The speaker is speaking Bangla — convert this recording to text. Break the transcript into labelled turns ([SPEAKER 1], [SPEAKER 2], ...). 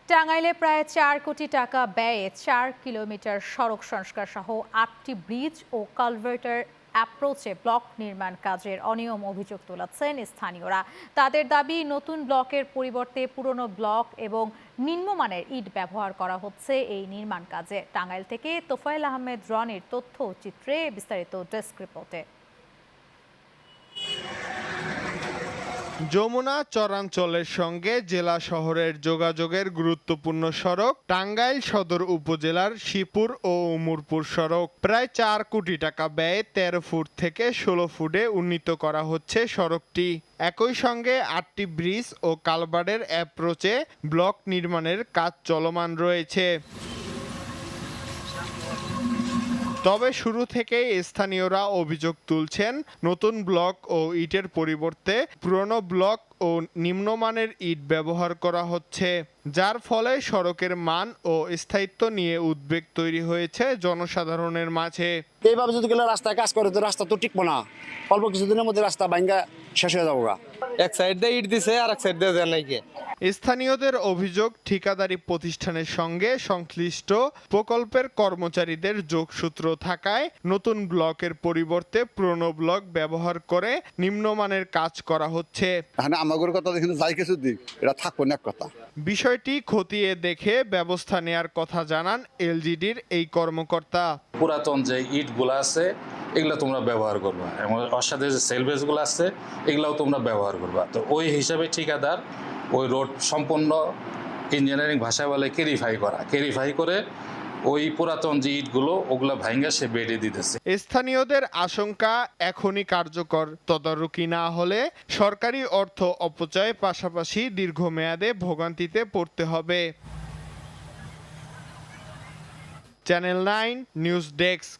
[SPEAKER 1] টাঙ্গাইলে প্রায় ৪ কোটি টাকা ব্যয়ে ৪ কিলোমিটার সড়ক সংস্কার সহ ৮টি ব্রিজ ও কালভার্টার অ্যাপ্রোচে ব্লক নির্মাণ কাজের অনিয়ম অভিযোগ তুলেছেন স্থানীয়রা। তাদের দাবি, নতুন ব্লকের পরিবর্তে পুরনো ব্লক এবং নিম্নমানের ইট ব্যবহার করা হচ্ছে এই নির্মাণ কাজে। টাঙ্গাইল থেকে তোফায়েল আহমেদ রনির তথ্য চিত্রে বিস্তারিত ডেস্ক রিপোর্টে।
[SPEAKER 2] যমুনা চরাঞ্চলের সঙ্গে জেলা শহরের যোগাযোগের গুরুত্বপূর্ণ সড়ক টাঙ্গাইল সদর উপজেলার শিবপুর ও উমরপুর সড়ক। প্রায় ৪ কোটি টাকা ব্যয়ে ১৩ ফুট থেকে ১৬ ফুটে উন্নীত করা হচ্ছে সড়কটি। একই সঙ্গে ৮টি ব্রিজ ও কালভার্টের অ্যাপ্রোচে ব্লক নির্মাণের কাজ চলমান রয়েছে। তবে শুরু থেকেই স্থানীয়রা অভিযোগ তুলছেন, নতুন ব্লক ও ইটের পরিবর্তে পুরনো ব্লক ও নিম্নমানের ইট ব্যবহার করা হচ্ছে, যার ফলে সড়কের মান ও স্থায়িত্ব নিয়ে উদ্বেগ তৈরি হয়েছে জনসাধারণের মাঝে।
[SPEAKER 3] এইভাবে যদি গেলে রাস্তায় কাজ করে তো রাস্তা তো টিকবো না, অল্প কিছুদিনের মধ্যে রাস্তা ভাঙ্গা শেষ হয়ে যাবো।
[SPEAKER 4] এক সাইড দিয়ে ইট দিছে আর এক সাইড দিয়ে দেয় নাই।
[SPEAKER 2] স্থানীয়দের অভিযোগ, ঠিকাদারি প্রতিষ্ঠানের সঙ্গে সংশ্লিষ্ট প্রকল্পের কর্মচারীদের যোগসূত্র থাকায় নতুন ব্লকের পরিবর্তে পুরনো ব্লক ব্যবহার করে নিম্নমানের কাজ করা হচ্ছে।
[SPEAKER 3] আমাদের কথা কিন্তু যাই কিছু দিক এটা থাকবো না কথা।
[SPEAKER 2] বিষয়টি খতিয়ে দেখে ব্যবস্থা নেয়ার কথা জানান এলজিডির এই কর্মকর্তা।
[SPEAKER 5] পুরাতন যে ইটগুলো আছে এগুলো তোমরা ব্যবহার করবা এবং অসাধে যে সেলভেজগুলো আছে এগুলাও তোমরা ব্যবহার করবা। তো ওই হিসাবে ঠিকাদার ওই রোড সম্পূর্ণ ইঞ্জিনিয়ারিং ভাষায় বলে কেরিফাই করে ওই পুরাতন যে ইটগুলো ওগুলো ভাঙ্গা সে বেডে দিতেছে।
[SPEAKER 2] স্থানীয়দের আশঙ্কা, এখনই কার্যকর তদারকি না হলে সরকারি অর্থ অপচয় পাশাপাশি দীর্ঘমেয়াদে ভোগান্তিতে পড়তে হবে। Channel 9 news desk.